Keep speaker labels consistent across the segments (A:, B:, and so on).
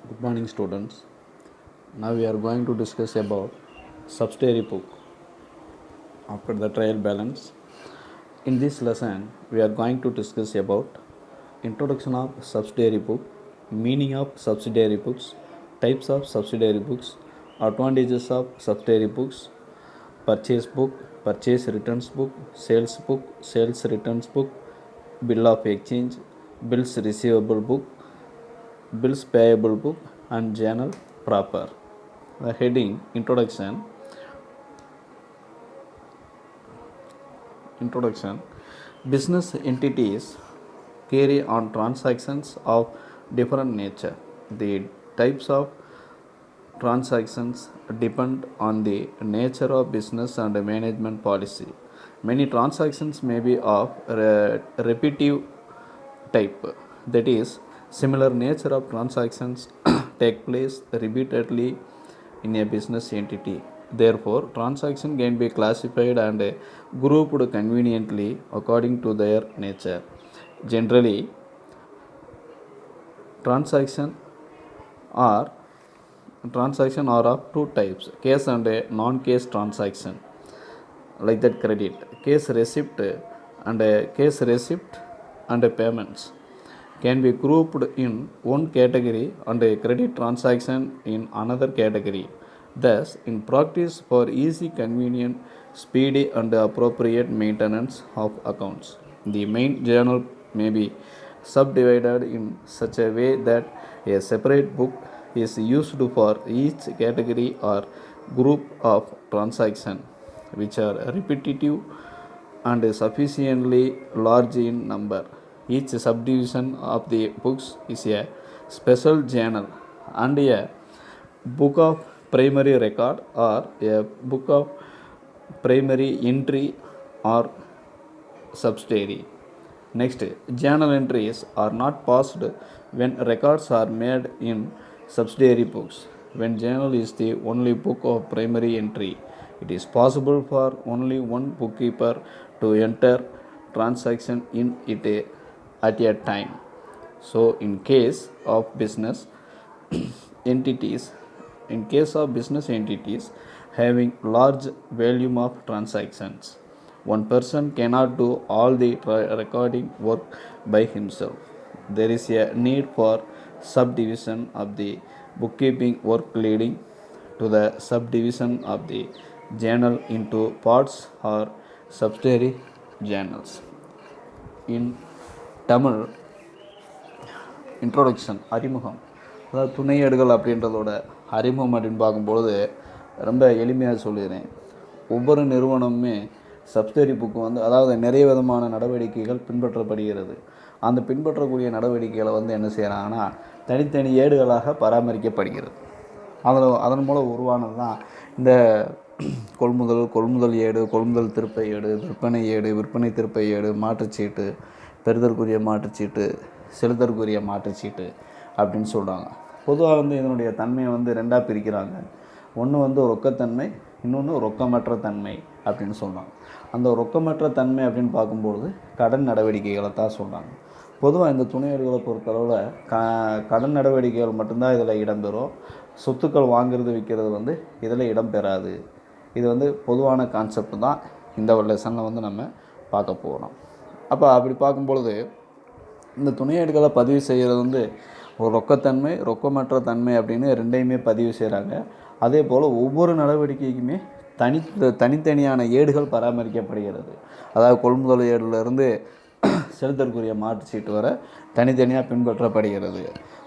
A: Good morning, students. Now we are going to discuss about subsidiary book after the trial balance. In this lesson, we are going to discuss about introduction of subsidiary book, meaning of subsidiary books, types of subsidiary books, advantages of subsidiary books, purchase book, purchase returns book, sales returns book, bill of exchange, bills receivable book, bills payable book, and journal proper. The heading Introduction. Business entities carry on transactions of different nature. The types of transactions depend on the nature of business and management policy. Many transactions may be of repetitive type, that is, similar nature of transactions take place repeatedly in a business entity. Therefore, transactions can be classified and grouped conveniently according to their nature. Generally, transactions are of two types: case and a non-case transaction. Like that, case receipt and payments can be grouped in one category and a credit transaction in another category. Thus, in practice, for easy, convenient, speedy, and appropriate maintenance of accounts, the main journal may be subdivided in such a way that a separate book is used for each category or group of transactions which are repetitive and sufficiently large in number. Each subdivision of the books is a special journal and a book of primary record or a book of primary entry or subsidiary. Next, journal entries are not passed when records are made in subsidiary books. When journal is the only book of primary entry, it is possible for only one bookkeeper to enter transaction in it at a time. So, entities, in case of business entities having large volume of transactions, one person cannot do all the recording work by himself. There is a need for subdivision of the bookkeeping work, leading to the subdivision of the journal into parts or subsidiary journals. In Tamil, introduction அறிமுகம், அதாவது துணை ஏடுகள் அப்படின்றதோட அறிமுகம் அப்படின்னு பார்க்கும்பொழுது ரொம்ப எளிமையாக சொல்லிடுறேன். ஒவ்வொரு நிறுவனமுமே சப்சிடரி புக்கு அதாவது நிறைய விதமான நடவடிக்கைகள் பின்பற்றப்படுகிறது. அந்த பின்பற்றக்கூடிய நடவடிக்கைகளை என்ன செய்கிறாங்கன்னா தனித்தனி ஏடுகளாக பராமரிக்கப்படுகிறது. அதன் மூலம் உருவானது தான் இந்த கொள்முதல் ஏடு, கொள்முதல் திருப்பை ஏடு, விற்பனை திருப்பை ஏடு, மாற்றுச்சீட்டு, பெறுதற்குரிய மாற்றுச்சீட்டு, செலுத்தற்குரிய மாற்றுச்சீட்டு அப்படின்னு சொல்கிறாங்க. பொதுவாக இதனுடைய தன்மையை ரெண்டாக பிரிக்கிறாங்க. ஒன்று ரொக்கத்தன்மை, இன்னொன்று ரொக்கமற்ற தன்மை அப்படின்னு சொல்கிறாங்க. அந்த ரொக்கமற்ற தன்மை அப்படின்னு பார்க்கும்பொழுது கடன் நடவடிக்கைகளை தான் சொல்கிறாங்க. பொதுவாக இந்த துணையேடுகளை பொறுத்தளவில் கடன் நடவடிக்கைகள் மட்டும்தான் இதில் இடம்பெறும். சொத்துக்கள் வாங்கிறது விற்கிறது இதில் இடம்பெறாது. இது பொதுவான கான்செப்ட் தான் இந்த லெசனில் நம்ம பார்க்க போகிறோம். அப்போ அப்படி பார்க்கும்பொழுது இந்த துணையேடுகளை பதிவு செய்கிறது ஒரு ரொக்கத்தன்மை, ரொக்கமற்ற தன்மை அப்படின்னு ரெண்டையுமே பதிவு செய்கிறாங்க. அதே போல் ஒவ்வொரு நடவடிக்கைக்குமே தனித்தனியான ஏடுகள் பராமரிக்கப்படுகிறது. அதாவது கொள்முதல் ஏடுலேருந்து செலுத்தற்குரிய மாற்றுச்சீட்டு வர தனித்தனியாக பின்பற்றப்படுகிறது.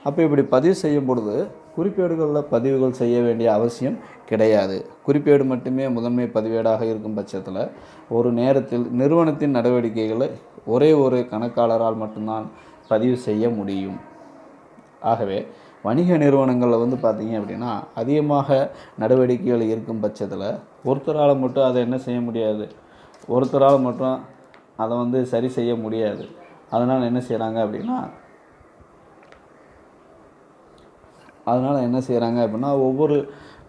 A: அப்போ இப்படி பதிவு செய்யும் பொழுது குறிப்பேடுகளில் பதிவுகள் செய்ய வேண்டிய அவசியம் கிடையாது. குறிப்பேடு மட்டுமே முதன்மை பதிவேடாக இருக்கும் பட்சத்தில் ஒரு நேரத்தில் நிறுவனத்தின் நடவடிக்கைகளை ஒரே ஒரு கணக்காளரால் மட்டும்தான் பதிவு செய்ய முடியும். ஆகவே வணிக நிறுவனங்களில் பார்த்திங்க அப்படின்னா அதிகமாக நடவடிக்கைகள் இருக்கும் பட்சத்தில் ஒருத்தரால் மட்டும் அதை என்ன செய்ய முடியாது, ஒருத்தரால் மட்டும் அதை சரி செய்ய முடியாது. அதனால் என்ன செய்கிறாங்க அப்படின்னா ஒவ்வொரு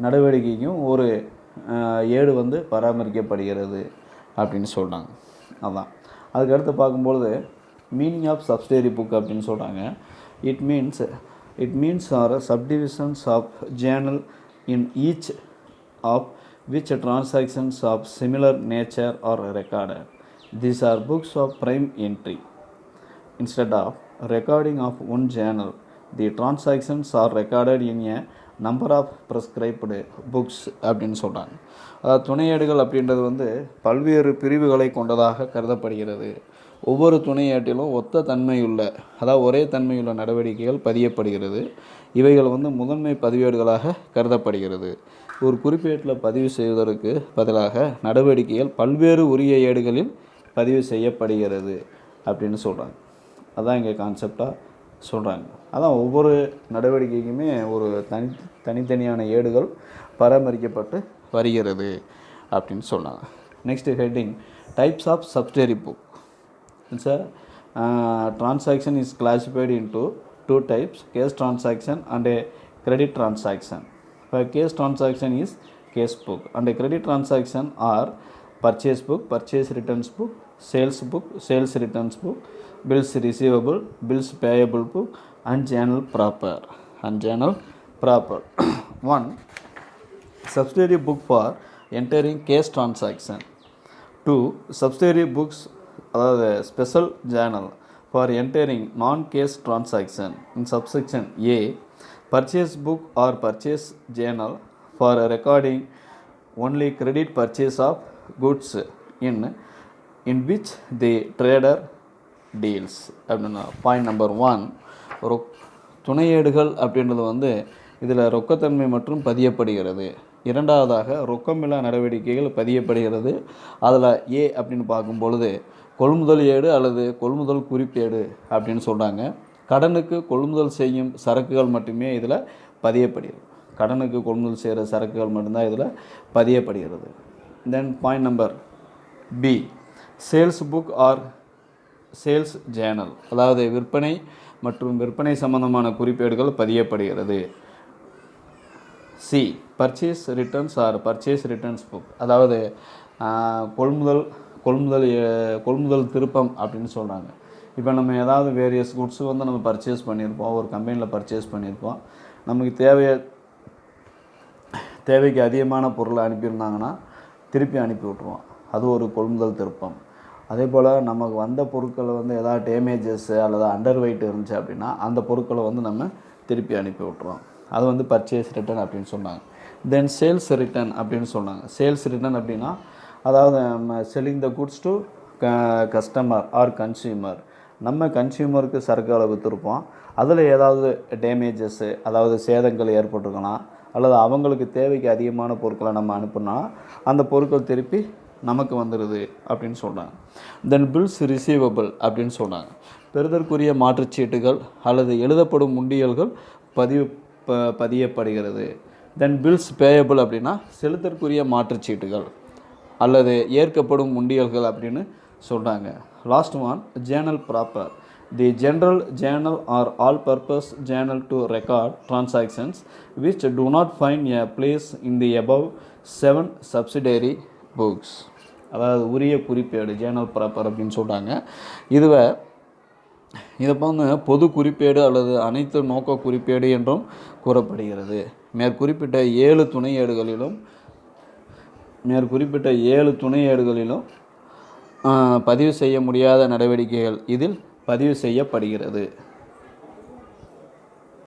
A: நடவடிக்கைக்கும் ஒரு ஏடு பராமரிக்கப்படுகிறது அப்படின்னு சொல்கிறாங்க. அதுதான் அதுக்கடுத்து பார்க்கும்பொழுது மீனிங் ஆஃப் சப்சிடரி புக் அப்படின்னு சொல்கிறாங்க. It means It means are subdivisions of journal in each of which transactions of similar nature are recorded. These are books of prime entry. Instead of recording of one journal, the transactions are recorded in a number of prescribed books அப்படின்னு சொல்கிறாங்க. துணையேடுகள் அப்படின்றது வந்து பல்வேறு பிரிவுகளை கொண்டதாக கருதப்படுகிறது. ஒவ்வொரு துணையேட்டிலும் ஒத்த தன்மையுள்ள, அதாவது ஒரே தன்மையுள்ள நடவடிக்கைகள் பதியப்படுகிறது. இவைகள் வந்து முதன்மை பதிவேடுகளாக கருதப்படுகிறது. ஒரு குறிப்பேட்டில் பதிவு செய்வதற்கு பதிலாக நடவடிக்கைகள் பல்வேறு உரிய ஏடுகளில் பதிவு செய்யப்படுகிறது அப்படின்னு சொல்கிறாங்க. அதான் இங்கே கான்செப்டாக சொல்கிறாங்க. அதான் ஒவ்வொரு நடவடிக்கைக்குமே ஒரு தனித்தனியான ஏடுகள் பராமரிக்கப்பட்டு வருகிறது அப்படின்னு சொன்னாங்க. Next heading types of subsidiary book. It's transaction is classified into two types, case transaction and a credit transaction. A case transaction is case book and a credit transaction are purchase book, purchase returns book, sales returns book, bills receivable, bills payable book and journal proper. 1. Subsidiary book for entering case transaction. 2. Subsidiary books அதாவது special journal for entering non cash transaction. In subsection A purchase book or purchase journal for recording only credit purchase of goods in which the trader deals அப்படின்னா. Point number 1, துணையேடுகள் அப்படின்றது வந்து இதில் ரொக்கத்தன்மை மற்றும் பதியப்படுகிறது. இரண்டாவதாக ரொக்கமில்லா நடவடிக்கைகள் பதியப்படுகிறது. அதில் ஏ அப்படின்னு பார்க்கும் பொழுது கொள்முதல் ஏடு அல்லது கொள்முதல் குறிப்பேடு அப்படின்னு சொல்கிறாங்க. கடனுக்கு கொள்முதல் செய்யும் சரக்குகள் மட்டுமே இதில் பதியப்படுகிறது. கடனுக்கு கொள்முதல் செய்கிற சரக்குகள் மட்டும்தான் இதில் பதியப்படுகிறது. Then point number B sales book or sales journal, அதாவது விற்பனை மற்றும் விற்பனை சம்பந்தமான குறிப்பேடுகள் பதியப்படுகிறது. C purchase returns or purchase returns book, அதாவது கொள்முதல் திருப்பம் அப்படின்னு சொல்கிறாங்க. இப்போ நம்ம ஏதாவது வேரியஸ் குட்ஸ் வந்து நம்ம பர்ச்சேஸ் பண்ணியிருப்போம், ஒரு கம்பெனியில் பர்ச்சேஸ் பண்ணியிருப்போம். நமக்கு தேவைக்கு அதிகமான பொருளை அனுப்பியிருந்தாங்கன்னா திருப்பி அனுப்பி விட்ருவோம். அது ஒரு கொள்முதல் திருப்பம். அதே போல் நமக்கு வந்த பொருட்களை வந்து ஏதாவது டேமேஜஸ் அல்லது அண்டர் வெயிட் இருந்துச்சு அப்படின்னா அந்த பொருட்களை வந்து நம்ம திருப்பி அனுப்பி விட்ருவோம். அது வந்து பர்ச்சேஸ் ரிட்டர்ன் அப்படின்னு சொன்னாங்க. தென் சேல்ஸ் ரிட்டர்ன் அப்படின்னு சொன்னாங்க. சேல்ஸ் ரிட்டர்ன் அப்படின்னா அதாவது நம்ம selling the goods to customer R consumer. நம்ம கன்சியூமருக்கு சரக்குகளை விற்றுருப்போம். அதில் ஏதாவது டேமேஜஸ்ஸு, அதாவது சேதங்கள் ஏற்பட்டுருக்கலாம், அல்லது அவங்களுக்கு தேவைக்கு அதிகமான பொருட்களை நம்ம அனுப்புனா அந்த பொருட்கள் திருப்பி நமக்கு வந்துடுது அப்படின்னு சொல்கிறாங்க. தென் பில்ஸ் ரிசீவபிள் அப்படின்னு சொன்னாங்க. பெறுதற்குரிய மாற்றுச்சீட்டுகள் அல்லது எழுதப்படும் முண்டியல்கள் பதியப்படுகிறது. தென் பில்ஸ் பேயபிள் அப்படின்னா செலுத்தற்குரிய மாற்றுச்சீட்டுகள் அல்லது ஏற்கப்படும் முண்டியல்கள் அப்படின்னு சொல்கிறாங்க. Last one Journal proper. The general Journal are all purpose Journal to record transactions which do not find a place in the above 7 subsidiary books. அதாவது உரிய குறிப்பேடு ஜேர்னல் ப்ராப்பர் அப்படின்னு சொல்கிறாங்க. இதை வந்து பொது குறிப்பேடு அல்லது அனைத்து நோக்க குறிப்பேடு என்றும் கூறப்படுகிறது. மேற்குறிப்பிட்ட 7 துணை ஏடுகளிலும் பதிவு செய்ய முடியாத நடவடிக்கைகள் இதில் பதிவு செய்யப்படுகிறது.